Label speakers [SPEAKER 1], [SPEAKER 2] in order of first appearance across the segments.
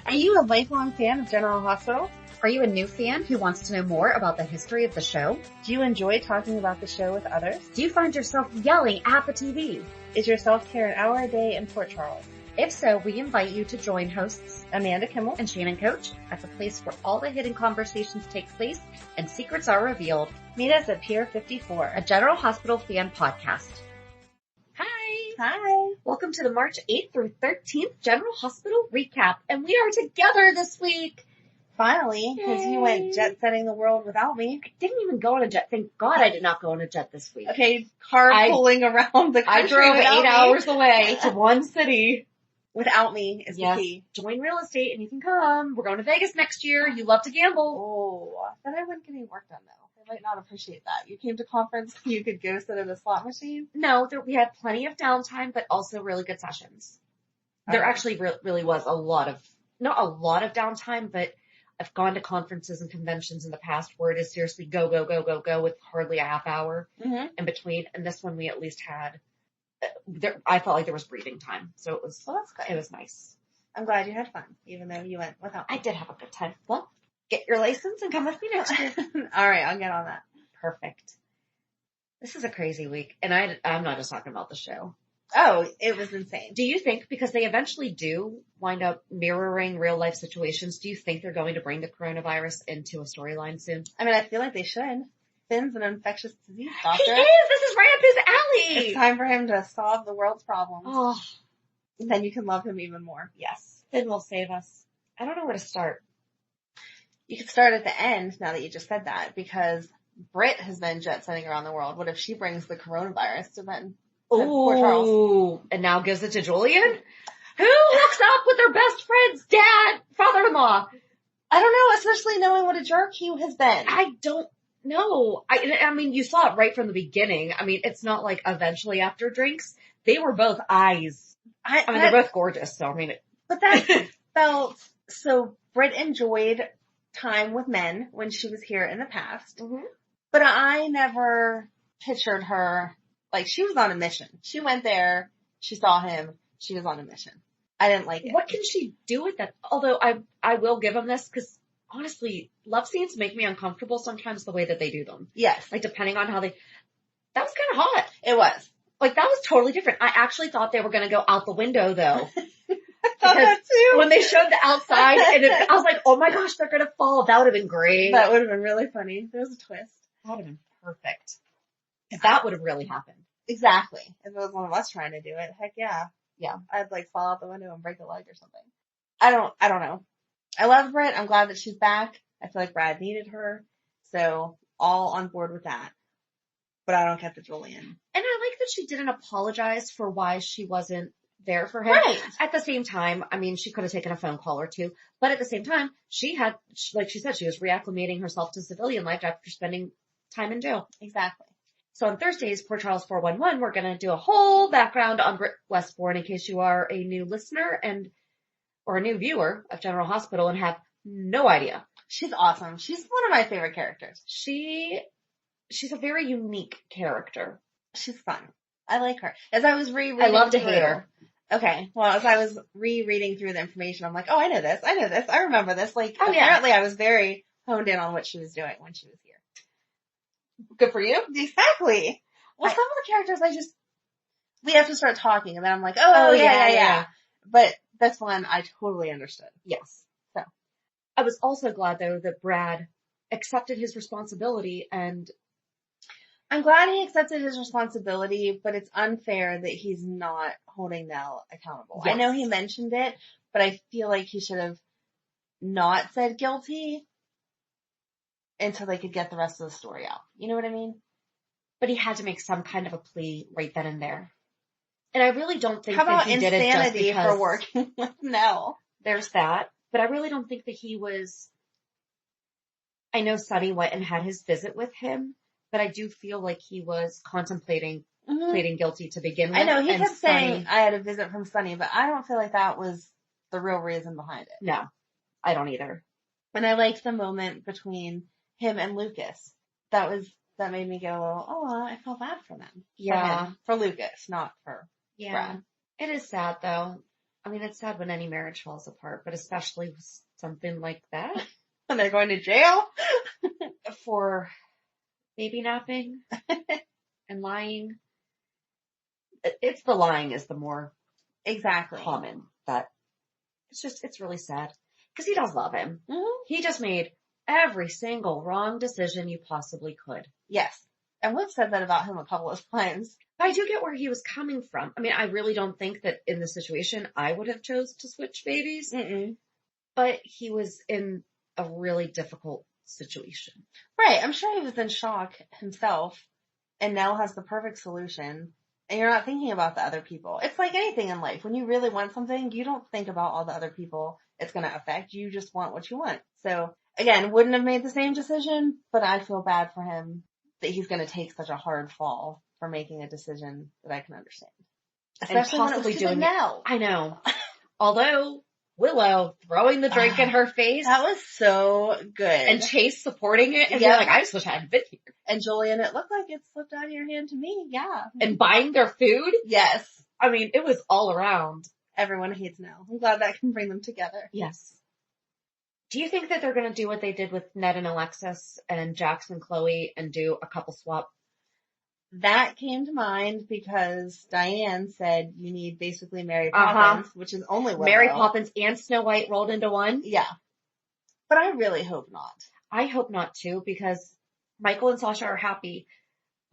[SPEAKER 1] Are you a lifelong fan of General Hospital?
[SPEAKER 2] Are you a new fan who wants to know more about the history of the show?
[SPEAKER 1] Do you enjoy talking about the show with others?
[SPEAKER 2] Do you find yourself yelling at the TV?
[SPEAKER 1] Is your self-care an hour a day in Port Charles?
[SPEAKER 2] If so, we invite you to join hosts
[SPEAKER 1] Amanda Kimmel
[SPEAKER 2] and Shannon Coach at the place where all the hidden conversations take place and secrets are revealed.
[SPEAKER 1] Meet us at Pier 54,
[SPEAKER 2] a General Hospital fan podcast.
[SPEAKER 1] Hi.
[SPEAKER 2] Welcome to the March 8th through 13th General Hospital recap, and we are together this week.
[SPEAKER 1] Finally, because you went jet-setting the world without me.
[SPEAKER 2] I didn't even go on a jet. Thank God I did not go on a jet this week.
[SPEAKER 1] Okay, carpooling around the country.
[SPEAKER 2] I drove 8 hours away to one city.
[SPEAKER 1] Without me is the key.
[SPEAKER 2] Join real estate and you can come. We're going to Vegas next year. You love to gamble.
[SPEAKER 1] Oh, then I wouldn't get any work done though. They might not appreciate that. You came to conference, you could go sit at a slot machine.
[SPEAKER 2] No, we had plenty of downtime, but also really good sessions. There actually really was not a lot of downtime, but I've gone to conferences and conventions in the past where it is seriously go, go, go, go, go with hardly a half hour in between. And this one we at least had, I felt like there was breathing time. So it was,
[SPEAKER 1] that's good.
[SPEAKER 2] It was nice.
[SPEAKER 1] I'm glad you had fun, even though you went without me.
[SPEAKER 2] I did have a good time. Well, get your license and come with me next year.
[SPEAKER 1] All right, I'll get on that.
[SPEAKER 2] Perfect. This is a crazy week. And I'm not just talking about the show.
[SPEAKER 1] Oh, it was insane.
[SPEAKER 2] Do you think, because they eventually do wind up mirroring real life situations, do you think they're going to bring the coronavirus into a storyline soon?
[SPEAKER 1] I mean, I feel like they should. Finn's an infectious disease doctor.
[SPEAKER 2] He is! This is right up his alley!
[SPEAKER 1] It's time for him to solve the world's problems.
[SPEAKER 2] Oh.
[SPEAKER 1] Then you can love him even more.
[SPEAKER 2] Yes. Finn will save us. I don't know where to start.
[SPEAKER 1] You could start at the end, now that you just said that, because Britt has been jet-setting around the world. What if she brings the coronavirus to Port Charles?
[SPEAKER 2] Ooh, and now gives it to Julian? Who hooks up with their best friend's dad, father-in-law?
[SPEAKER 1] I don't know, especially knowing what a jerk he has been.
[SPEAKER 2] I don't know. I mean, you saw it right from the beginning. I mean, it's not like eventually after drinks. They were both eyes. I mean, they're both gorgeous, so I mean.
[SPEAKER 1] But that felt, so Britt enjoyed time with men when she was here in the past. Mm-hmm. But I never pictured her, like, she was on a mission. She went there, she saw him, she was on a mission. I didn't like it.
[SPEAKER 2] What can she do with that? Although I will give him this, because honestly, love scenes make me uncomfortable sometimes the way that they do them.
[SPEAKER 1] Yes.
[SPEAKER 2] Like, depending on how that was kind of hot.
[SPEAKER 1] It was.
[SPEAKER 2] Like, that was totally different. I actually thought they were going to go out the window, though.
[SPEAKER 1] I thought that too.
[SPEAKER 2] When they showed the outside, and I was like, oh my gosh, they're going to fall. That would have been great.
[SPEAKER 1] That would have been really funny. There was a twist.
[SPEAKER 2] That would have been perfect. If that would have really happened.
[SPEAKER 1] Exactly. If it was one of us trying to do it, heck yeah.
[SPEAKER 2] Yeah.
[SPEAKER 1] I'd like fall out the window and break a leg or something. I don't know. I love Britt. I'm glad that she's back. I feel like Brad needed her. So all on board with that. But I don't get the Julian.
[SPEAKER 2] And I like that she didn't apologize for why she wasn't there for him.
[SPEAKER 1] Right.
[SPEAKER 2] At the same time, I mean, she could have taken a phone call or two, but at the same time, she had, like she said, she was reacclimating herself to civilian life after spending time in jail.
[SPEAKER 1] Exactly.
[SPEAKER 2] So on Thursdays, Port Charles 411, we're going to do a whole background on Britt Westbourne in case you are a new listener or a new viewer of General Hospital and have no idea.
[SPEAKER 1] She's awesome. She's one of my favorite characters.
[SPEAKER 2] She's a very unique character.
[SPEAKER 1] She's fun. I like her. As I was rereading,
[SPEAKER 2] I love to hate her.
[SPEAKER 1] Okay. Well, as I was rereading through the information, I'm like, oh, I know this. I remember this. Like, apparently I was very honed in on what she was doing when she was here.
[SPEAKER 2] Good for you.
[SPEAKER 1] Exactly. Well, some of the characters we have to start talking and then I'm like, oh yeah. But this one I totally understood.
[SPEAKER 2] Yes. So I was also glad though that Brad accepted his responsibility, and
[SPEAKER 1] I'm glad he accepted his responsibility, but it's unfair that he's not holding Nell accountable. Yes. I know he mentioned it, but I feel like he should have not said guilty until they could get the rest of the story out. You know what I mean?
[SPEAKER 2] But he had to make some kind of a plea right then and there. And I really don't think
[SPEAKER 1] that
[SPEAKER 2] he did it just because
[SPEAKER 1] for working with Nell.
[SPEAKER 2] There's that. But I really don't think that he was, I know Sonny went and had his visit with him, but I do feel like he was contemplating pleading guilty to begin with.
[SPEAKER 1] I know, he kept saying I had a visit from Sonny, but I don't feel like that was the real reason behind it.
[SPEAKER 2] No, I don't either.
[SPEAKER 1] And I liked the moment between him and Lucas. That made me go a little, I felt bad for them.
[SPEAKER 2] Yeah.
[SPEAKER 1] For Lucas, not for Brad.
[SPEAKER 2] It is sad though. I mean, it's sad when any marriage falls apart, but especially with something like that.
[SPEAKER 1] And they're going to jail
[SPEAKER 2] For baby napping and lying. It's the lying is the more
[SPEAKER 1] exactly
[SPEAKER 2] common. That it's really sad because he does love him.
[SPEAKER 1] Mm-hmm.
[SPEAKER 2] He just made every single wrong decision you possibly could.
[SPEAKER 1] Yes. And we've said that about him a couple of times.
[SPEAKER 2] But I do get where he was coming from. I mean, I really don't think that in this situation I would have chose to switch babies.
[SPEAKER 1] Mm-mm.
[SPEAKER 2] But he was in a really difficult situation.
[SPEAKER 1] Right. I'm sure he was in shock himself and now has the perfect solution. And you're not thinking about the other people. It's like anything in life. When you really want something, you don't think about all the other people it's going to affect. You just want what you want. So again, wouldn't have made the same decision, but I feel bad for him that he's going to take such a hard fall for making a decision that I can understand. Especially
[SPEAKER 2] and possibly
[SPEAKER 1] when it was
[SPEAKER 2] doing
[SPEAKER 1] Nell.
[SPEAKER 2] I know. Although Willow throwing the drink in her face.
[SPEAKER 1] That was so good.
[SPEAKER 2] And Chase supporting it. And you're like, I just wish I hadn't been here.
[SPEAKER 1] And Julian, it looked like it slipped out of your hand to me. Yeah.
[SPEAKER 2] And buying their food.
[SPEAKER 1] Yes.
[SPEAKER 2] I mean, it was all around.
[SPEAKER 1] Everyone hates Nell. I'm glad that can bring them together.
[SPEAKER 2] Yes. Do you think that they're going to do what they did with Ned and Alexis and Jax and Chloe and do a couple swap?
[SPEAKER 1] That came to mind because Diane said you need basically Mary Poppins, which is only Willow.
[SPEAKER 2] Mary Poppins and Snow White rolled into one?
[SPEAKER 1] Yeah. But I really hope not.
[SPEAKER 2] I hope not too, because Michael and Sasha are happy.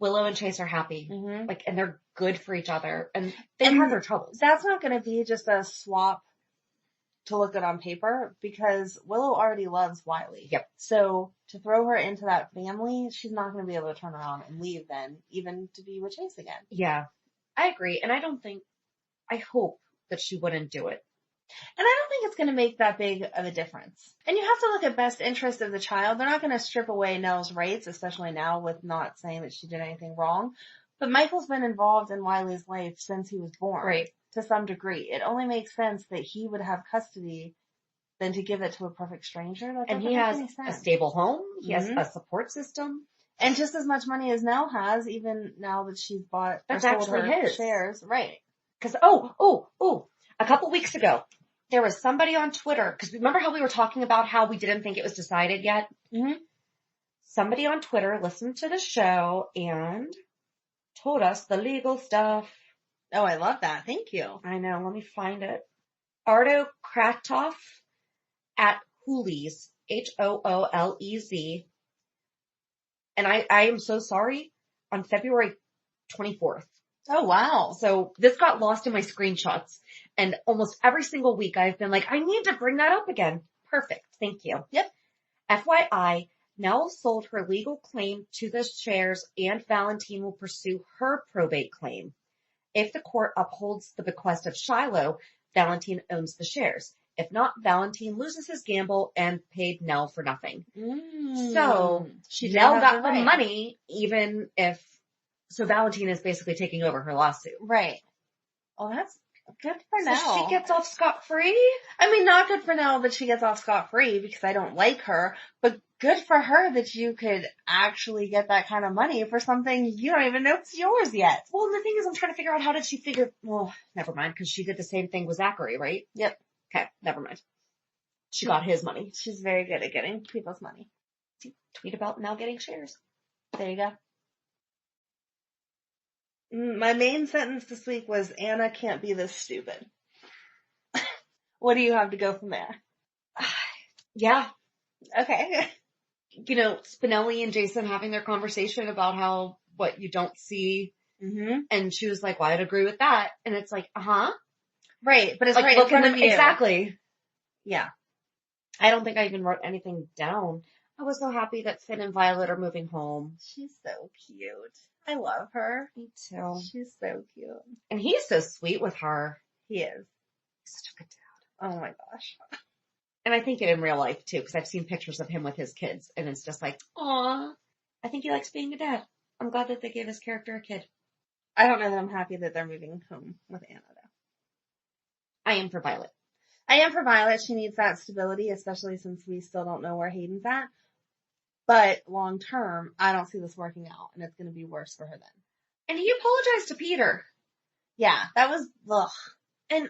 [SPEAKER 2] Willow and Chase are happy.
[SPEAKER 1] Mm-hmm.
[SPEAKER 2] Like, and they're good for each other. And they have their troubles.
[SPEAKER 1] That's not going to be just a swap to look good on paper because Willow already loves Wiley.
[SPEAKER 2] Yep.
[SPEAKER 1] So to throw her into that family, she's not going to be able to turn around and leave then, even to be with Chase again.
[SPEAKER 2] Yeah, I agree. And I hope that she wouldn't do it.
[SPEAKER 1] And I don't think it's going to make that big of a difference. And you have to look at best interest of the child. They're not going to strip away Nell's rights, especially now with not saying that she did anything wrong. But Michael's been involved in Wiley's life since he was born.
[SPEAKER 2] Right.
[SPEAKER 1] To some degree. It only makes sense that he would have custody than to give it to a perfect stranger.
[SPEAKER 2] And he has a stable home. He has a support system.
[SPEAKER 1] And just as much money as Nell has, even now that she's bought
[SPEAKER 2] That's
[SPEAKER 1] or sold
[SPEAKER 2] actually
[SPEAKER 1] her
[SPEAKER 2] his
[SPEAKER 1] shares. Right.
[SPEAKER 2] Because, a couple weeks ago, there was somebody on Twitter, because remember how we were talking about how we didn't think it was decided yet?
[SPEAKER 1] Mm-hmm.
[SPEAKER 2] Somebody on Twitter listened to the show and told us the legal stuff.
[SPEAKER 1] Oh, I love that. Thank you.
[SPEAKER 2] I know. Let me find it. Ardo Kratoff at Hooley's, Hoolez. And I am so sorry, on February 24th.
[SPEAKER 1] Oh, wow.
[SPEAKER 2] So this got lost in my screenshots. And almost every single week I've been like, I need to bring that up again. Perfect. Thank you.
[SPEAKER 1] Yep.
[SPEAKER 2] FYI, Nell sold her legal claim to the shares and Valentine will pursue her probate claim. If the court upholds the bequest of Shiloh, Valentine owns the shares. If not, Valentine loses his gamble and paid Nell for nothing. So Nell got the money, even if, so Valentine is basically taking over her lawsuit.
[SPEAKER 1] Right. Oh, that's good for Nell.
[SPEAKER 2] So she gets off scot-free?
[SPEAKER 1] I mean, not good for Nell that she gets off scot-free because I don't like her, but good for her that you could actually get that kind of money for something you don't even know it's yours yet.
[SPEAKER 2] Well, the thing is, I'm trying to figure out how did she figure, well, never mind, because she did the same thing with Zachary, right?
[SPEAKER 1] Yep.
[SPEAKER 2] Okay, never mind. She got his money.
[SPEAKER 1] She's very good at getting people's money.
[SPEAKER 2] Tweet about Nell getting shares.
[SPEAKER 1] There you go. My main sentence this week was, Anna can't be this stupid. What do you have to go from there?
[SPEAKER 2] Yeah.
[SPEAKER 1] Okay.
[SPEAKER 2] You know, Spinelli and Jason having their conversation about how, what you don't see.
[SPEAKER 1] Mm-hmm.
[SPEAKER 2] And she was like, well, I'd agree with that. And it's like,
[SPEAKER 1] Right. But it's
[SPEAKER 2] like,
[SPEAKER 1] right in front of you.
[SPEAKER 2] Exactly.
[SPEAKER 1] Yeah.
[SPEAKER 2] I don't think I even wrote anything down. I was so happy that Finn and Violet are moving home.
[SPEAKER 1] She's so cute. I love her.
[SPEAKER 2] Me too.
[SPEAKER 1] She's so cute.
[SPEAKER 2] And he's so sweet with her.
[SPEAKER 1] He is.
[SPEAKER 2] He's such a good dad.
[SPEAKER 1] Oh my gosh.
[SPEAKER 2] And I think it in real life too, because I've seen pictures of him with his kids, and it's just like, aw, I think he likes being a dad. I'm glad that they gave his character a kid.
[SPEAKER 1] I don't know that I'm happy that they're moving home with Anna though.
[SPEAKER 2] I am for Violet.
[SPEAKER 1] I am for Violet. She needs that stability, especially since we still don't know where Hayden's at. But long term, I don't see this working out, and it's going to be worse for her then.
[SPEAKER 2] And he apologized to Peter.
[SPEAKER 1] Yeah, that was, ugh.
[SPEAKER 2] And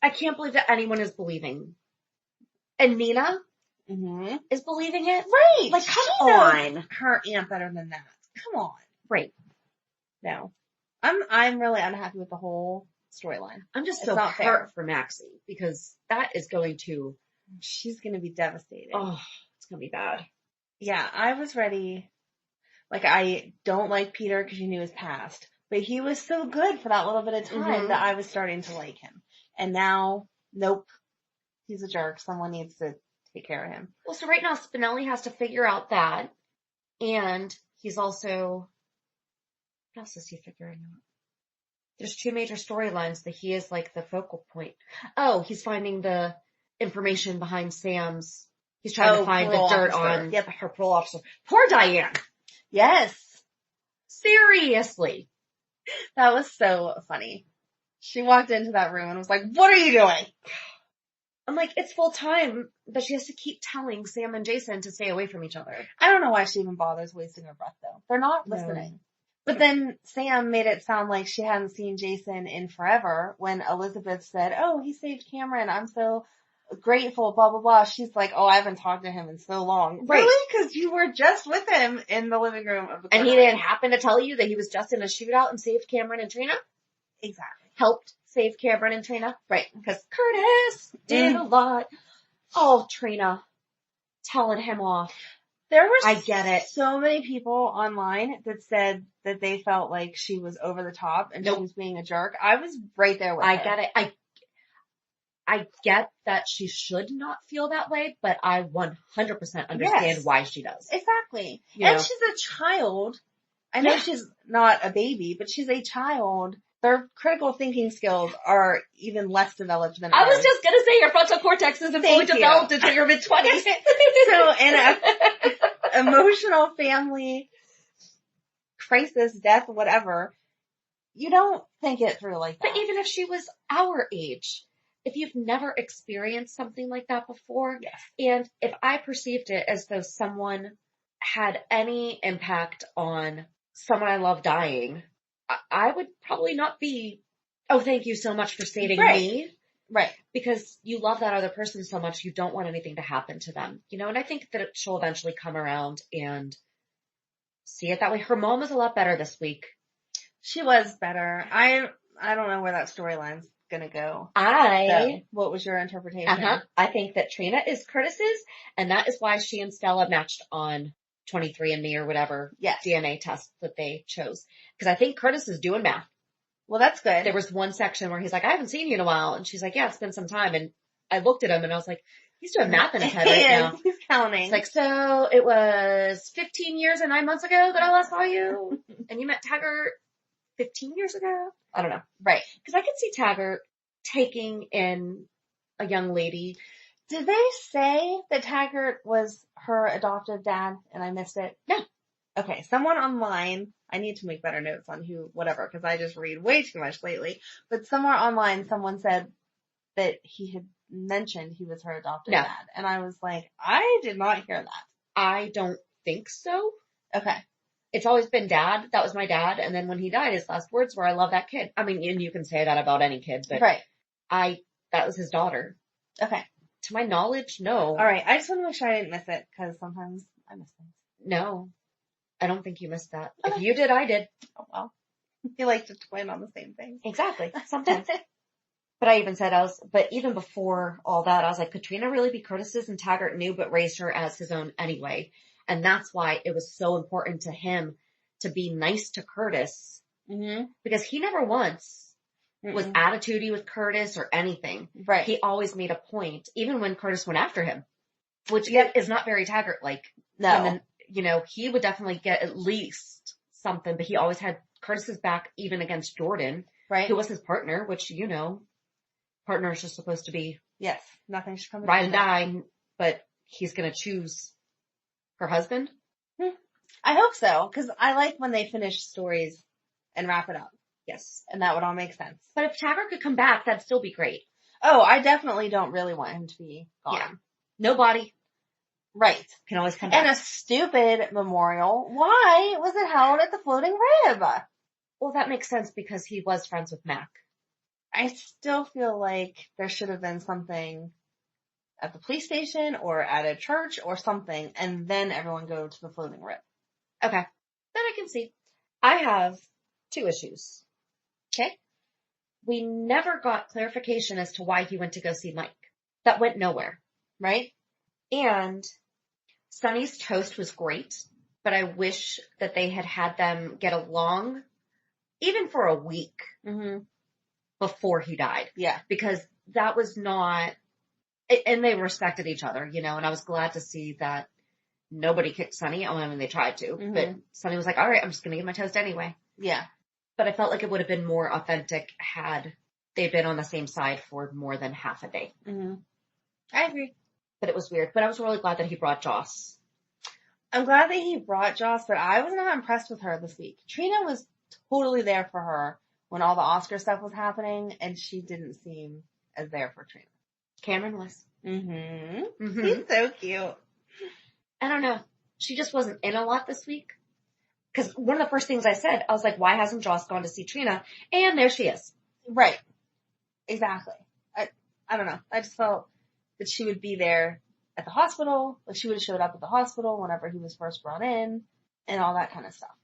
[SPEAKER 2] I can't believe that anyone is believing. And Nina is believing it?
[SPEAKER 1] Right.
[SPEAKER 2] Like, come on.
[SPEAKER 1] Her aunt better than that. Come on.
[SPEAKER 2] Right.
[SPEAKER 1] No. I'm really unhappy with the whole storyline.
[SPEAKER 2] I'm just so hurt for Maxie because that is going to...
[SPEAKER 1] She's going to be devastated.
[SPEAKER 2] Oh, it's going to be bad.
[SPEAKER 1] Yeah, I was ready. Like, I don't like Peter because you knew his past. But he was so good for that little bit of time that I was starting to like him. And now, nope. He's a jerk. Someone needs to take care of him.
[SPEAKER 2] Well, so right now Spinelli has to figure out that. And he's also... What else is he figuring out? There's 2 major storylines that he is like the focal point. Oh, he's finding the information behind Sam's. He's trying to find the dirt on her parole officer. Poor Diane.
[SPEAKER 1] Yes.
[SPEAKER 2] Seriously.
[SPEAKER 1] That was so funny. She walked into that room and was like, what are you doing?
[SPEAKER 2] I'm like, it's full time, but she has to keep telling Sam and Jason to stay away from each other.
[SPEAKER 1] I don't know why she even bothers wasting her breath though. They're not listening. But then Sam made it sound like she hadn't seen Jason in forever when Elizabeth said, oh, he saved Cameron. I'm so grateful, blah, blah, blah. She's like, oh, I haven't talked to him in so long.
[SPEAKER 2] Right.
[SPEAKER 1] Really? Because you were just with him in the living room of the
[SPEAKER 2] And he didn't happen to tell you that he was just in a shootout and saved Cameron and Trina?
[SPEAKER 1] Exactly.
[SPEAKER 2] Helped save Cameron and Trina?
[SPEAKER 1] Right.
[SPEAKER 2] Because Curtis did a lot. Oh, Trina. Telling him off.
[SPEAKER 1] There were
[SPEAKER 2] I get it.
[SPEAKER 1] So many people online that said that they felt like she was over the top and she was being a jerk. I was right there with her.
[SPEAKER 2] I get it. I get that she should not feel that way, but I 100% understand why she does.
[SPEAKER 1] Exactly. And she's a child. I know she's not a baby, but she's a child. Their critical thinking skills are even less developed than ours.
[SPEAKER 2] I was just gonna say your frontal cortex isn't fully developed until your mid-20s.
[SPEAKER 1] So in a emotional family crisis, death, whatever, you don't think it through like that.
[SPEAKER 2] But even if she was our age, if you've never experienced something like that before, and if I perceived it as though someone had any impact on someone I love dying, I would probably not be, oh, thank you so much for saving me.
[SPEAKER 1] Right.
[SPEAKER 2] Because you love that other person so much, you don't want anything to happen to them. You know, and I think that she'll eventually come around and see it that way. Her mom was a lot better this week.
[SPEAKER 1] She was better. I don't know where that storyline's gonna go. What was your interpretation?
[SPEAKER 2] I think that Trina is Curtis's, and that is why she and Stella matched on 23andMe or whatever DNA test that they chose. Because I think Curtis is doing math.
[SPEAKER 1] Well, that's good.
[SPEAKER 2] There was one section where he's like, I haven't seen you in a while. And she's like, yeah, it's been some time. And I looked at him and I was like, he's doing math in his head right now.
[SPEAKER 1] He's counting.
[SPEAKER 2] It's like, so it was 15 years and 9 months ago that I last saw you. And you met Taggert 15 years ago? I don't know.
[SPEAKER 1] Right.
[SPEAKER 2] Because I could see Taggert taking in a young lady.
[SPEAKER 1] Did they say that Taggert was her adoptive dad and I missed it?
[SPEAKER 2] No.
[SPEAKER 1] Okay, someone online, I need to make better notes on whatever, because I just read way too much lately, but somewhere online someone said that he had mentioned he was her adoptive dad, and I was like, I did not hear that.
[SPEAKER 2] I don't think so.
[SPEAKER 1] Okay.
[SPEAKER 2] It's always been dad. That was my dad, and then when he died, his last words were, I love that kid. I mean, and you can say that about any kid, but that was his daughter.
[SPEAKER 1] Okay.
[SPEAKER 2] To my knowledge, no.
[SPEAKER 1] Alright, I just want to make sure I didn't miss it, because sometimes I miss things.
[SPEAKER 2] No. I don't think you missed that. Okay. If you did, I did.
[SPEAKER 1] Oh well. You like to twin on the same thing.
[SPEAKER 2] Exactly. Sometimes. But I even said, but even before all that, I was like, could Trina really be Curtis's? And Taggert knew, but raised her as his own anyway. And that's why it was so important to him to be nice to Curtis. Mm-hmm. Because he never once was attitudey with Curtis or anything.
[SPEAKER 1] Right.
[SPEAKER 2] He always made a point, even when Curtis went after him, which is not very Taggert-like.
[SPEAKER 1] No.
[SPEAKER 2] And then, he would definitely get at least something, but he always had Curtis's back even against Jordan.
[SPEAKER 1] Right.
[SPEAKER 2] Who was his partner, which, partners are just supposed to be.
[SPEAKER 1] Yes. Nothing should come
[SPEAKER 2] ride and die, but he's going to choose her husband.
[SPEAKER 1] I hope so, because I like when they finish stories and wrap it up.
[SPEAKER 2] Yes.
[SPEAKER 1] And that would all make sense.
[SPEAKER 2] But if Taggert could come back, that'd still be great.
[SPEAKER 1] Oh, I definitely don't really want him to be gone.
[SPEAKER 2] Yeah. Nobody.
[SPEAKER 1] Right.
[SPEAKER 2] Can always come back.
[SPEAKER 1] And a stupid memorial. Why was it held at the Floating Rib?
[SPEAKER 2] Well, that makes sense because he was friends with Mac.
[SPEAKER 1] I still feel like there should have been something at the police station or at a church or something, and then everyone go to the floating rip.
[SPEAKER 2] Okay. That I can see. I have 2 issues.
[SPEAKER 1] Okay?
[SPEAKER 2] We never got clarification as to why he went to go see Mike. That went nowhere.
[SPEAKER 1] Right?
[SPEAKER 2] And Sunny's toast was great, but I wish that they had them get along even for a week before he died.
[SPEAKER 1] Yeah.
[SPEAKER 2] Because that was not, and they respected each other, and I was glad to see that nobody kicked Sunny. I mean, they tried to, but Sunny was like, all right, I'm just going to get my toast anyway.
[SPEAKER 1] Yeah.
[SPEAKER 2] But I felt like it would have been more authentic had they been on the same side for more than half a day.
[SPEAKER 1] I agree.
[SPEAKER 2] But it was weird. But I was really glad that he brought Joss.
[SPEAKER 1] I'm glad that he brought Joss, but I was not impressed with her this week. Trina was totally there for her when all the Oscar stuff was happening, and she didn't seem as there for Trina.
[SPEAKER 2] Cameron was.
[SPEAKER 1] He's so cute.
[SPEAKER 2] I don't know. She just wasn't in a lot this week. Because one of the first things I said, I was like, why hasn't Joss gone to see Trina? And there she is.
[SPEAKER 1] Right. Exactly. I don't know. I just felt that she would be there at the hospital. Like she would have showed up at the hospital whenever he was first brought in and all that kind of stuff.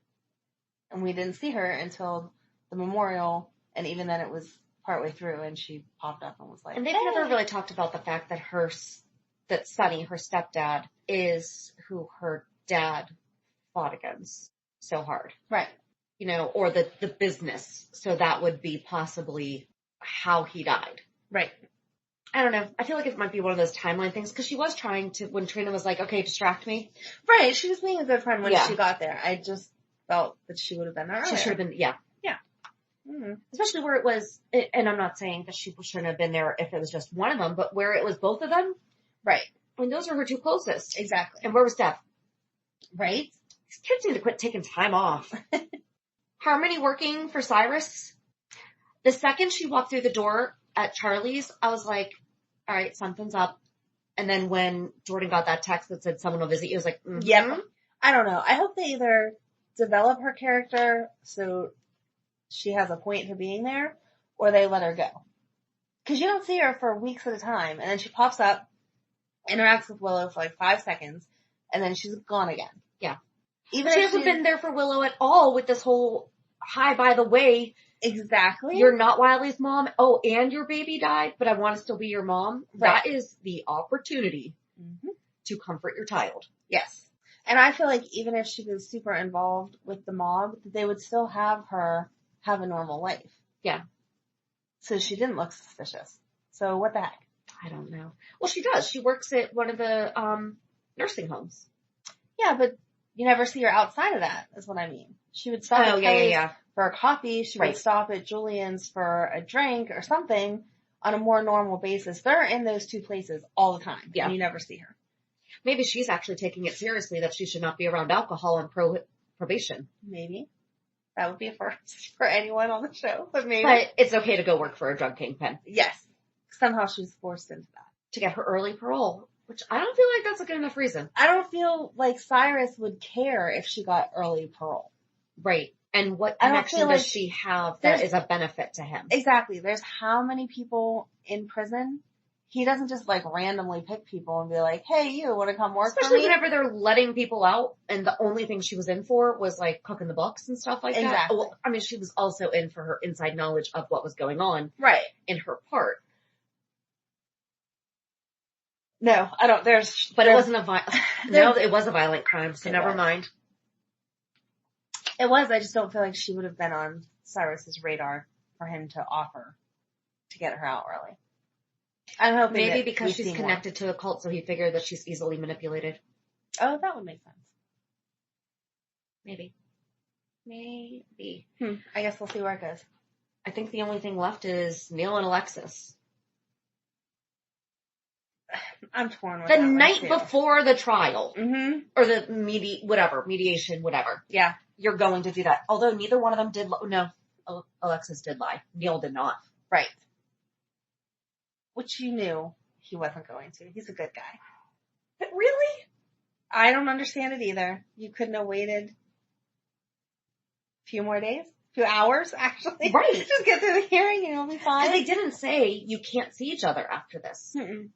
[SPEAKER 1] And we didn't see her until the memorial. And even then it was partway through and she popped up and was like,
[SPEAKER 2] and they've never really talked about the fact that Sunny, her stepdad, is who her dad fought against so hard.
[SPEAKER 1] Right.
[SPEAKER 2] Or the business. So that would be possibly how he died.
[SPEAKER 1] Right.
[SPEAKER 2] I don't know. I feel like it might be one of those timeline things because she was trying to, when Trina was like, okay, distract me.
[SPEAKER 1] Right. She was being a good friend when she got there. I just felt that she would have been there earlier.
[SPEAKER 2] She should have been, yeah.
[SPEAKER 1] Yeah.
[SPEAKER 2] Especially where it was, and I'm not saying that she shouldn't have been there if it was just one of them, but where it was both of them.
[SPEAKER 1] Right.
[SPEAKER 2] I mean, those are her 2 closest.
[SPEAKER 1] Exactly.
[SPEAKER 2] And where was Steph?
[SPEAKER 1] Right.
[SPEAKER 2] These kids need to quit taking time off. Harmony working for Cyrus. The second she walked through the door at Charlie's, I was like, all right, something's up. And then when Jordan got that text that said someone will visit you, I was like,
[SPEAKER 1] Yep. I don't know. I hope they either develop her character so she has a point to being there, or they let her go. Because you don't see her for weeks at a time, and then she pops up, interacts with Willow for like 5 seconds, and then she's gone again.
[SPEAKER 2] Yeah.
[SPEAKER 1] Even
[SPEAKER 2] she hasn't been there for Willow at all with this whole, hi, by the way.
[SPEAKER 1] Exactly.
[SPEAKER 2] You're not Wiley's mom. Oh, and your baby died, but I want to still be your mom. Right. That is the opportunity to comfort your child.
[SPEAKER 1] Yes. And I feel like even if she was super involved with the mob, they would still have her have a normal life.
[SPEAKER 2] Yeah.
[SPEAKER 1] So she didn't look suspicious. So what the heck?
[SPEAKER 2] I don't know. Well, she does. She works at one of the nursing homes.
[SPEAKER 1] Yeah, but you never see her outside of that, is what I mean. She would stop at Kelly's for a coffee. She would stop at Julian's for a drink or something on a more normal basis. They're in those 2 places all the time. Yeah. And you never see her.
[SPEAKER 2] Maybe she's actually taking it seriously that she should not be around alcohol on probation.
[SPEAKER 1] Maybe. That would be a first for anyone on the show, but maybe.
[SPEAKER 2] But it's okay to go work for a drug kingpin.
[SPEAKER 1] Yes. Somehow she was forced into that.
[SPEAKER 2] To get her early parole, which I don't feel like that's a good enough reason.
[SPEAKER 1] I don't feel like Cyrus would care if she got early parole.
[SPEAKER 2] Right. And what connection does she have that is a benefit to him?
[SPEAKER 1] Exactly. There's how many people in prison? He doesn't just like randomly pick people and be like, hey, you want to come work for me?
[SPEAKER 2] Especially whenever they're letting people out and the only thing she was in for was like cooking the books and stuff like that. Well, I mean, she was also in for her inside knowledge of what was going on.
[SPEAKER 1] Right.
[SPEAKER 2] In her part.
[SPEAKER 1] No, I don't,
[SPEAKER 2] but it wasn't it was a violent crime, so never mind.
[SPEAKER 1] It was, I just don't feel like she would have been on Cyrus's radar for him to offer to get her out early. I'm hoping
[SPEAKER 2] maybe because she's connected to a cult, so he figured that she's easily manipulated.
[SPEAKER 1] Oh, that would make sense.
[SPEAKER 2] Maybe.
[SPEAKER 1] I guess we'll see where it goes.
[SPEAKER 2] I think the only thing left is Neil and Alexis.
[SPEAKER 1] I'm torn with
[SPEAKER 2] the night before the trial. Or the mediation, whatever.
[SPEAKER 1] Yeah.
[SPEAKER 2] You're going to do that. Although neither one of them did no, Alexis did lie. Neil did not.
[SPEAKER 1] Right. Which you knew he wasn't going to. He's a good guy.
[SPEAKER 2] But really?
[SPEAKER 1] I don't understand it either. You couldn't have waited a few more days? few hours, actually.
[SPEAKER 2] Right.
[SPEAKER 1] Just get through the hearing and you'll be fine.
[SPEAKER 2] And they didn't say you can't see each other after this.
[SPEAKER 1] Mm-mm.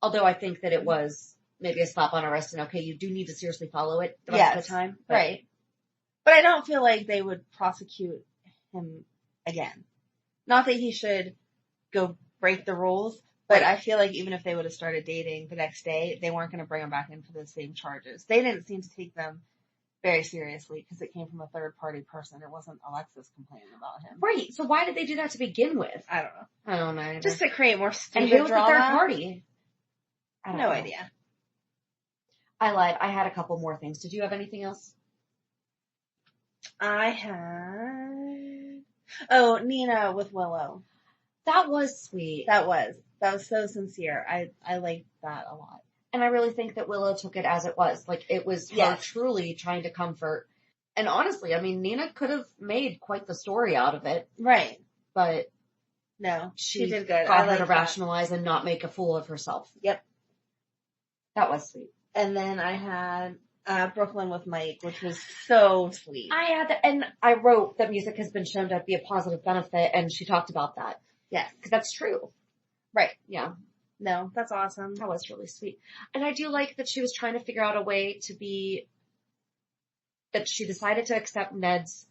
[SPEAKER 2] Although I think that it was maybe a slap on a wrist and okay, you do need to seriously follow it the rest of the time. But
[SPEAKER 1] right. But I don't feel like they would prosecute him again. Not that he should go break the rules, but I feel like even if they would have started dating the next day, they weren't going to bring him back in for the same charges. They didn't seem to take them very seriously because it came from a third party person. It wasn't Alexis complaining about him.
[SPEAKER 2] Right. So why did they do that to begin with?
[SPEAKER 1] I don't know.
[SPEAKER 2] I don't know. Either.
[SPEAKER 1] Just to create more stupid
[SPEAKER 2] drama. And who was
[SPEAKER 1] drama.
[SPEAKER 2] the third party? I don't know.
[SPEAKER 1] Idea.
[SPEAKER 2] I lied. I had a couple more things. Did you have anything else?
[SPEAKER 1] I had... Nina with Willow.
[SPEAKER 2] That was sweet.
[SPEAKER 1] That was so sincere. I liked that a lot.
[SPEAKER 2] And I really think that Willow took it as it was. Like, it was her truly trying to comfort. And honestly, I mean, Nina could have made quite the story out of it.
[SPEAKER 1] Right.
[SPEAKER 2] But
[SPEAKER 1] no, she did good.
[SPEAKER 2] Got her to rationalize and not make a fool of herself.
[SPEAKER 1] Yep.
[SPEAKER 2] That was sweet.
[SPEAKER 1] And then I had Brooklyn with Mike, which was so sweet.
[SPEAKER 2] And I wrote that music has been shown to be a positive benefit, and she talked about that.
[SPEAKER 1] Yes.
[SPEAKER 2] Because that's true.
[SPEAKER 1] Right.
[SPEAKER 2] Yeah.
[SPEAKER 1] No, that's awesome.
[SPEAKER 2] That was really sweet. And I do like that she was trying to figure out a way that she decided to accept Ned's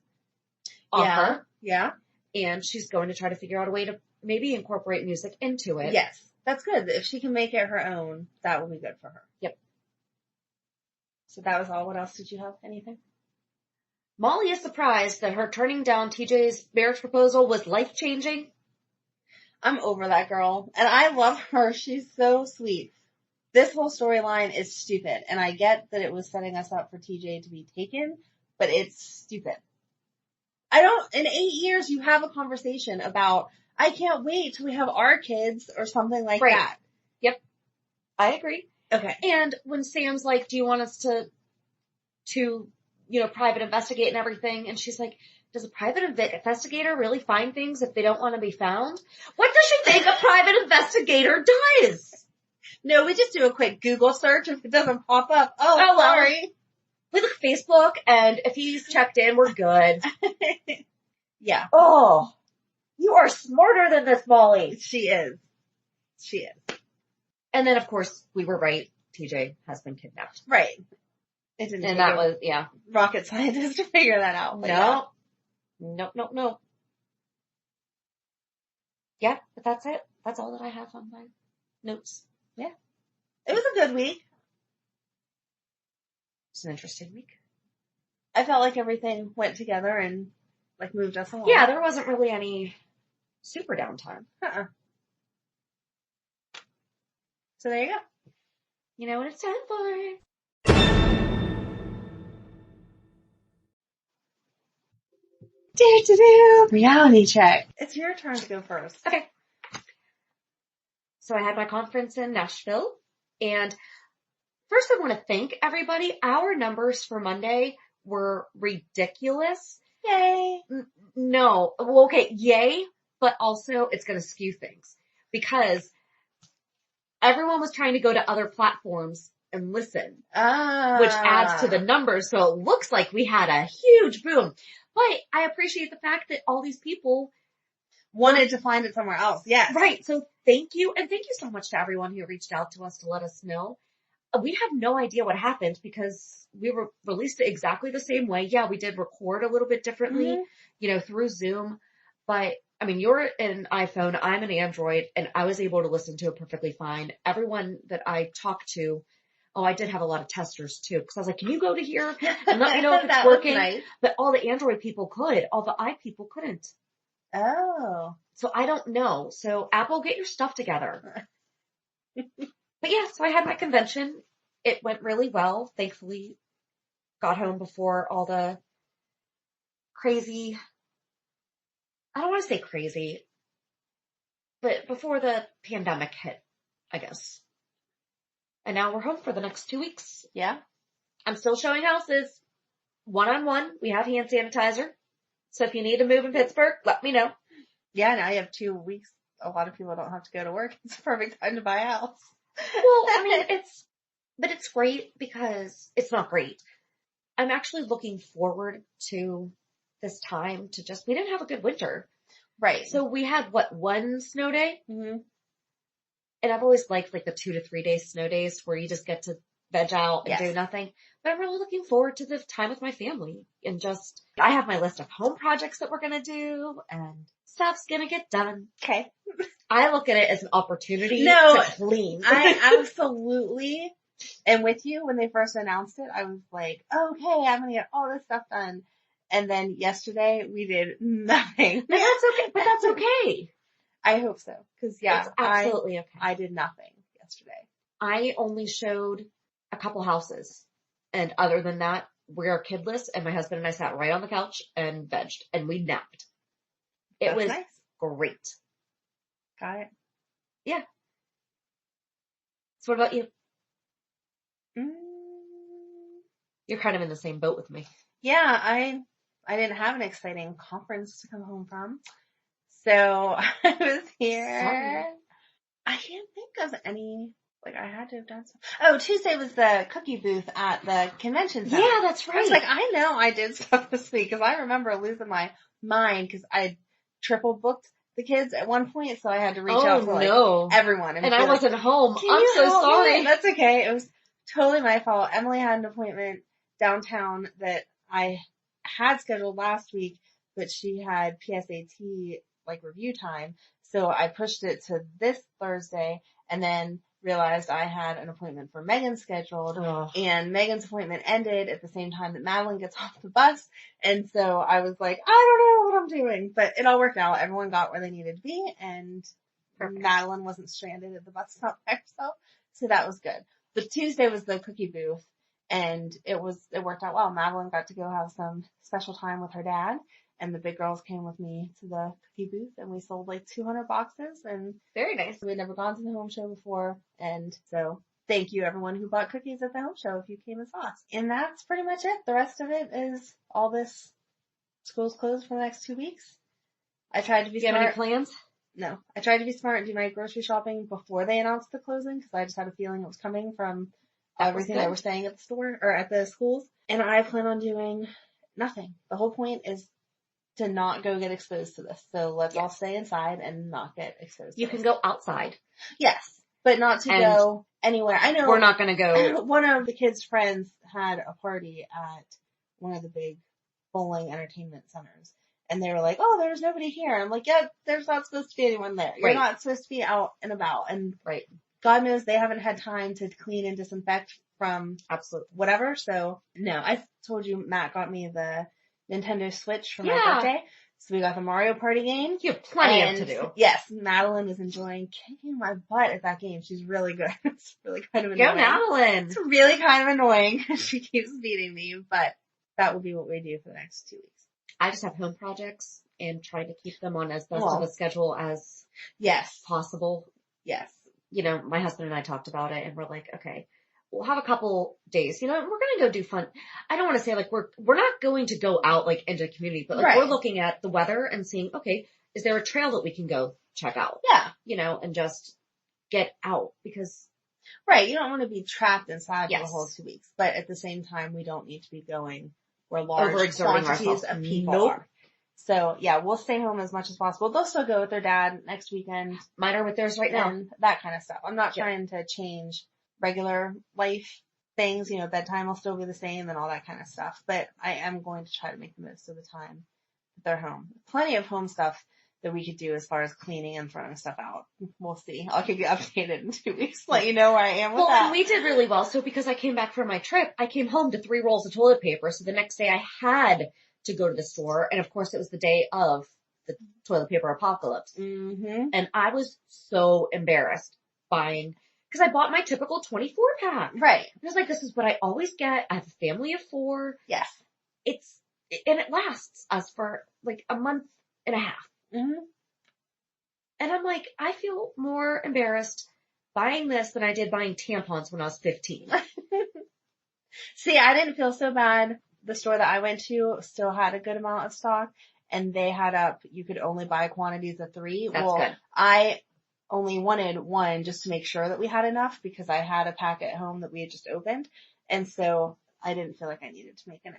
[SPEAKER 2] offer.
[SPEAKER 1] Yeah.
[SPEAKER 2] And she's going to try to figure out a way to maybe incorporate music into it.
[SPEAKER 1] Yes. That's good. If she can make it her own, that will be good for her.
[SPEAKER 2] Yep.
[SPEAKER 1] So that was all. What else did you have? Anything?
[SPEAKER 2] Molly is surprised that her turning down TJ's marriage proposal was life-changing.
[SPEAKER 1] I'm over that girl. And I love her. She's so sweet. This whole storyline is stupid. And I get that it was setting us up for TJ to be taken, but it's stupid. In 8 years, you have a conversation about, I can't wait till we have our kids or something like that.
[SPEAKER 2] Yep. I agree.
[SPEAKER 1] Okay.
[SPEAKER 2] And when Sam's like, do you want us to, private investigate and everything? And she's like, does a private investigator really find things if they don't want to be found? What does she think a private investigator does?
[SPEAKER 1] No, we just do a quick Google search. If it doesn't pop up, sorry.
[SPEAKER 2] We look at Facebook, and if he's checked in, we're good.
[SPEAKER 1] Yeah.
[SPEAKER 2] Oh, you are smarter than this, Molly.
[SPEAKER 1] She is.
[SPEAKER 2] And then, of course, we were right. TJ has been kidnapped.
[SPEAKER 1] Right. It didn't.
[SPEAKER 2] And that was,
[SPEAKER 1] rocket scientist to figure that out.
[SPEAKER 2] No. No. Yeah, but that's it. That's all that I have on my notes.
[SPEAKER 1] Yeah. It was a good week.
[SPEAKER 2] It's an interesting week.
[SPEAKER 1] I felt like everything went together and moved us along.
[SPEAKER 2] Yeah, there wasn't really any super downtime.
[SPEAKER 1] So there you go.
[SPEAKER 2] You know what it's time for?
[SPEAKER 1] Reality check. It's your turn to go first.
[SPEAKER 2] Okay. So I had my conference in Nashville, and first I want to thank everybody. Our numbers for Monday were ridiculous.
[SPEAKER 1] Yay.
[SPEAKER 2] No. Well, okay, yay, but also it's going to skew things because everyone was trying to go to other platforms and listen, which adds to the numbers. So it looks like we had a huge boom. But I appreciate the fact that all these people
[SPEAKER 1] wanted to find it somewhere else. Yes.
[SPEAKER 2] Right. So thank you. And thank you so much to everyone who reached out to us to let us know. We have no idea what happened because we released it exactly the same way. Yeah, we did record a little bit differently, through Zoom. But I mean, you're an iPhone, I'm an Android, and I was able to listen to it perfectly fine. Everyone that I talked to, I did have a lot of testers too, because I was like, can you go to here and let me know if it's working? Nice. But all the Android people could, all the I people couldn't.
[SPEAKER 1] Oh.
[SPEAKER 2] So I don't know. So Apple, get your stuff together. But yeah, so I had my convention. It went really well. Thankfully, got home before all the crazy, I don't want to say crazy, but before the pandemic hit, I guess. And now we're home for the next 2 weeks.
[SPEAKER 1] Yeah.
[SPEAKER 2] I'm still showing houses. 1-on-1. We have hand sanitizer. So if you need to move in Pittsburgh, let me know.
[SPEAKER 1] Yeah, now you have 2 weeks. A lot of people don't have to go to work. It's the perfect time to buy a house.
[SPEAKER 2] Well, I mean, it's great because it's not great. I'm actually looking forward to this time to we didn't have a good winter.
[SPEAKER 1] Right.
[SPEAKER 2] So we had one snow day?
[SPEAKER 1] Mm-hmm.
[SPEAKER 2] And I've always liked like the 2 to 3 day snow days where you just get to veg out and do nothing. But I'm really looking forward to the time with my family and I have my list of home projects that we're going to do and stuff's going to get done.
[SPEAKER 1] Okay.
[SPEAKER 2] I look at it as an opportunity to clean.
[SPEAKER 1] I absolutely am with you. When they first announced it, I was like, okay, I'm going to get all this stuff done. And then yesterday we did nothing.
[SPEAKER 2] But that's okay.
[SPEAKER 1] I hope so. Cause
[SPEAKER 2] it's absolutely okay.
[SPEAKER 1] I did nothing yesterday.
[SPEAKER 2] I only showed a couple houses. And other than that, we are kidless and my husband and I sat right on the couch and vegged and we napped. It was nice. Great.
[SPEAKER 1] Got it.
[SPEAKER 2] Yeah. So what about you? You're kind of in the same boat with me.
[SPEAKER 1] Yeah, I didn't have an exciting conference to come home from. So I was here.
[SPEAKER 2] Sorry.
[SPEAKER 1] I can't think of any, I had to have done something. Oh, Tuesday was the cookie booth at the convention center.
[SPEAKER 2] Yeah, that's right.
[SPEAKER 1] I was like, I know I did stuff this week because I remember losing my mind because I triple booked the kids at one point, so I had to reach out to everyone.
[SPEAKER 2] And I wasn't home. I'm so sorry.
[SPEAKER 1] That's okay. It was totally my fault. Emily had an appointment downtown that I had scheduled last week, but she had PSAT review time. So I pushed it to this Thursday and then realized I had an appointment for Megan scheduled and Megan's appointment ended at the same time that Madeline gets off the bus. And so I was like, I don't know what I'm doing, but it all worked out. Everyone got where they needed to be and Madeline wasn't stranded at the bus stop by herself. So that was good. But Tuesday was the cookie booth and it worked out well. Madeline got to go have some special time with her dad. And the big girls came with me to the cookie booth and we sold 200 boxes and
[SPEAKER 2] very nice.
[SPEAKER 1] We'd never gone to the home show before. And so thank you everyone who bought cookies at the home show if you came and saw us. And that's pretty much it. The rest of it is all this school's closed for the next 2 weeks. I tried to be smart.
[SPEAKER 2] Do you have any plans?
[SPEAKER 1] No. I tried to be smart and do my grocery shopping before they announced the closing because I just had a feeling it was coming from everything they were saying at the store or at the schools. And I plan on doing nothing. The whole point is to not go get exposed to this. So let's all stay inside and not get exposed to
[SPEAKER 2] this. You can go outside.
[SPEAKER 1] Yes, but not to go anywhere. I know
[SPEAKER 2] we're not going to go.
[SPEAKER 1] One of the kids' friends had a party at one of the big bowling entertainment centers. And they were like, oh, there's nobody here. I'm like, yeah, there's not supposed to be anyone there. You're not supposed to be out and about. And God knows they haven't had time to clean and disinfect from whatever. So no, I told you Matt got me the Nintendo Switch for my birthday. So we got the Mario Party game.
[SPEAKER 2] You have plenty of to do.
[SPEAKER 1] Yes, Madeline is enjoying kicking my butt at that game. She's really good. It's really kind of annoying.
[SPEAKER 2] Go Madeline!
[SPEAKER 1] It's really kind of annoying because she keeps beating me, but that will be what we do for the next 2 weeks.
[SPEAKER 2] I just have home projects and try to keep them on as best of a schedule as possible.
[SPEAKER 1] Yes.
[SPEAKER 2] My husband and I talked about it and we're like, okay, we'll have a couple days, we're going to go do fun. I don't want to say we're not going to go out into the community, but we're looking at the weather and seeing, okay, is there a trail that we can go check out?
[SPEAKER 1] Yeah.
[SPEAKER 2] And just get out because.
[SPEAKER 1] Right. You don't want to be trapped inside for the whole 2 weeks, but at the same time, we don't need to be going where large quantities of people are. So yeah, we'll stay home as much as possible. They'll still go with their dad next weekend.
[SPEAKER 2] Mine are with theirs right now.
[SPEAKER 1] And that kind of stuff. I'm not trying to change regular life things, bedtime will still be the same and all that kind of stuff. But I am going to try to make the most of the time that they're home. Plenty of home stuff that we could do as far as cleaning and throwing stuff out. We'll see. I'll keep you updated in 2 weeks, let you know where I am with that.
[SPEAKER 2] And we did really well. So because I came back from my trip, I came home to 3 rolls of toilet paper. So the next day I had to go to the store. And of course it was the day of the toilet paper apocalypse.
[SPEAKER 1] Mm-hmm.
[SPEAKER 2] And I was so embarrassed buying, because I bought my typical 24 pack.
[SPEAKER 1] Right.
[SPEAKER 2] I was like, this is what I always get. I have a family of 4.
[SPEAKER 1] Yes.
[SPEAKER 2] And it lasts us for a month and a half.
[SPEAKER 1] Mm-hmm.
[SPEAKER 2] And I'm like, I feel more embarrassed buying this than I did buying tampons when I was 15.
[SPEAKER 1] See, I didn't feel so bad. The store that I went to still had a good amount of stock and they had you could only buy quantities of 3.
[SPEAKER 2] That's good.
[SPEAKER 1] I only wanted 1 just to make sure that we had enough because I had a pack at home that we had just opened. And so I didn't feel like I needed to make an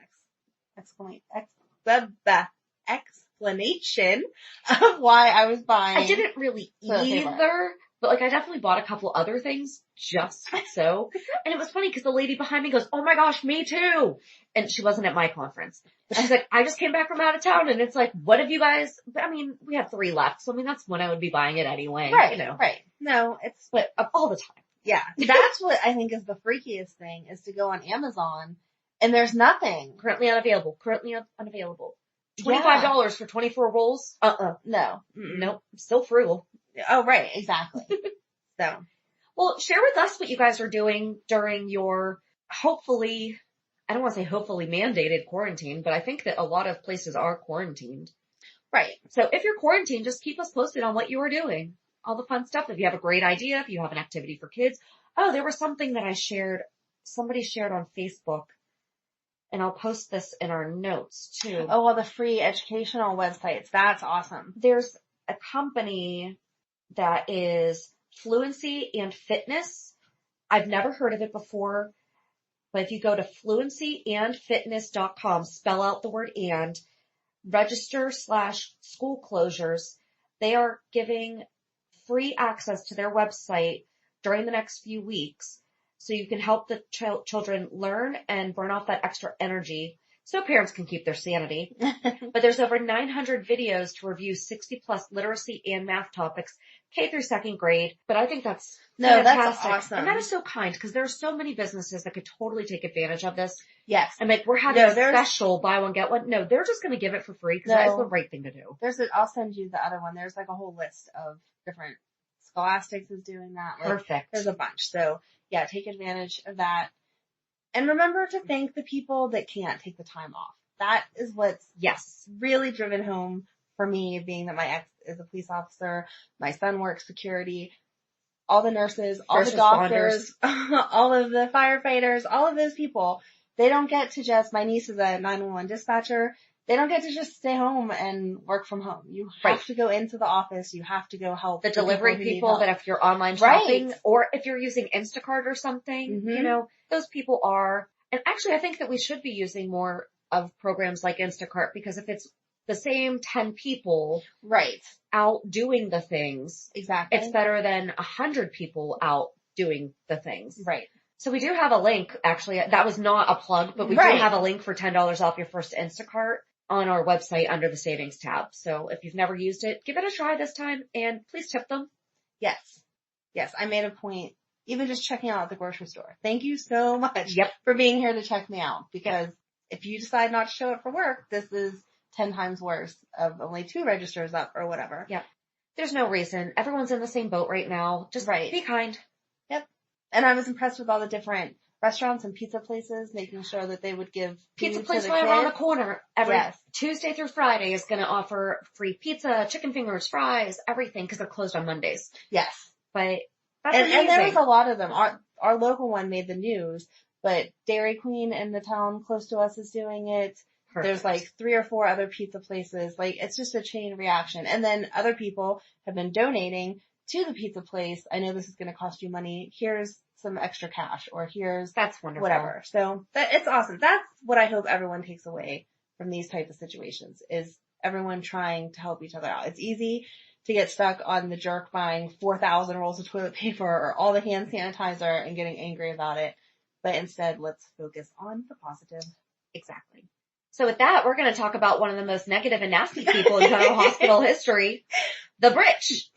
[SPEAKER 1] explanation of why I was buying.
[SPEAKER 2] I didn't really either, but like I definitely bought a couple other things just so. And it was funny because the lady behind me goes, "Oh my gosh, me too." And she wasn't at my conference, but she's like, "I just came back from out of town." And it's like, what have you guys, I mean, we have 3 left. So I mean, that's when I would be buying it anyway.
[SPEAKER 1] Right.
[SPEAKER 2] You know.
[SPEAKER 1] Right. No, it's,
[SPEAKER 2] But all the time.
[SPEAKER 1] Yeah. That's what I think is the freakiest thing, is to go on Amazon and there's nothing.
[SPEAKER 2] Currently unavailable. $25 for 24 rolls?
[SPEAKER 1] No.
[SPEAKER 2] Nope. Still frugal.
[SPEAKER 1] Oh, right. Exactly. So.
[SPEAKER 2] Well, share with us what you guys are doing during your hopefully mandated quarantine, but I think that a lot of places are quarantined.
[SPEAKER 1] Right.
[SPEAKER 2] So if you're quarantined, just keep us posted on what you are doing. All the fun stuff. If you have a great idea, if you have an activity for kids. Oh, there was something that somebody shared on Facebook, and I'll post this in our notes too.
[SPEAKER 1] Oh, well, the free educational websites. That's awesome.
[SPEAKER 2] There's a company that is Fluency and Fitness. I've never heard of it before, but if you go to fluencyandfitness.com, spell out the word and, register/school closures, they are giving free access to their website during the next few weeks so you can help the children learn and burn off that extra energy so parents can keep their sanity. But there's over 900 videos to review 60 plus literacy and math topics, K through 2nd grade. But I think that's fantastic.
[SPEAKER 1] That's awesome.
[SPEAKER 2] And that is so kind because there are so many businesses that could totally take advantage of this.
[SPEAKER 1] Yes.
[SPEAKER 2] And like, we're having a special buy one, get one. No, they're just going to give it for free because that is the right thing to do.
[SPEAKER 1] I'll send you the other one. There's like a whole list of different, Scholastic is doing that. Like,
[SPEAKER 2] perfect.
[SPEAKER 1] There's a bunch. So yeah, take advantage of that. And remember to thank the people that can't take the time off. That is what's really driven home for me, being that my ex is a police officer, my son works security, all the nurses, all the doctors, all of the firefighters, all of those people. They don't get to just, my niece is a 911 dispatcher. They don't get to just stay home and work from home. You have to go into the office. You have to go help
[SPEAKER 2] the delivery people that if you're online shopping or if you're using Instacart or something, you know, those people are, and actually I think that we should be using more of programs like Instacart because if it's the same 10 people out doing the things, it's better than 100 people out doing the things.
[SPEAKER 1] Right.
[SPEAKER 2] So we do have a link, actually, that was not a plug, but we do have a link for $10 off your first Instacart on our website under the savings tab. So if you've never used it, give it a try this time and please tip them.
[SPEAKER 1] Yes. Yes. I made a point, even just checking out at the grocery store. Thank you so much for being here to check me out because if you decide not to show up for work, this is 10 times worse of only 2 registers up or whatever.
[SPEAKER 2] Yep. There's no reason. Everyone's in the same boat right now. Just be kind.
[SPEAKER 1] Yep. And I was impressed with all the different restaurants and pizza places, making sure that they would give
[SPEAKER 2] pizza place right around the corner. Every Tuesday through Friday is going to offer free pizza, chicken fingers, fries, everything because they're closed on Mondays.
[SPEAKER 1] Yes.
[SPEAKER 2] But that's amazing.
[SPEAKER 1] And there was a lot of them. Our local one made the news, but Dairy Queen in the town close to us is doing it. Perfect. There's like 3 or 4 other pizza places. Like it's just a chain reaction. And then other people have been donating to the pizza place. I know this is going to cost you money. Here's some extra cash or here's
[SPEAKER 2] that's wonderful.
[SPEAKER 1] Whatever. So it's awesome. That's what I hope everyone takes away from these type of situations is everyone trying to help each other out. It's easy to get stuck on the jerk buying 4,000 rolls of toilet paper or all the hand sanitizer and getting angry about it. But instead, let's focus on the positive.
[SPEAKER 2] Exactly. So with that, we're going to talk about one of the most negative and nasty people in general hospital history, the Britch.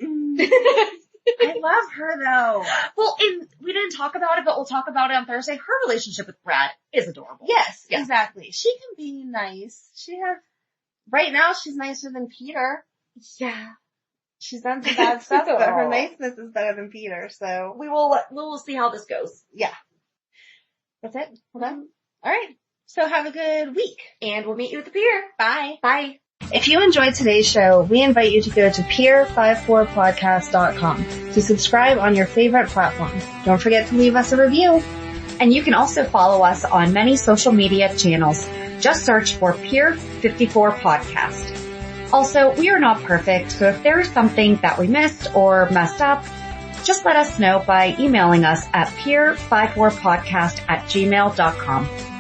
[SPEAKER 1] I love her though.
[SPEAKER 2] Well, we didn't talk about it, but we'll talk about it on Thursday. Her relationship with Brad is adorable.
[SPEAKER 1] Yes, exactly. She can be nice. Right now she's nicer than Peter.
[SPEAKER 2] Yeah.
[SPEAKER 1] She's done some bad stuff, but her niceness is better than Peter, so.
[SPEAKER 2] We will see how this goes.
[SPEAKER 1] Yeah. That's it. We're done. All right. So have a good week.
[SPEAKER 2] And we'll meet you at the pier.
[SPEAKER 1] Bye.
[SPEAKER 2] Bye.
[SPEAKER 1] If you enjoyed today's show, we invite you to go to peer54podcast.com to subscribe on your favorite platform. Don't forget to leave us a review.
[SPEAKER 2] And you can also follow us on many social media channels. Just search for Peer 54 Podcast. Also, we are not perfect, so if there is something that we missed or messed up, just let us know by emailing us at peer54podcast@gmail.com.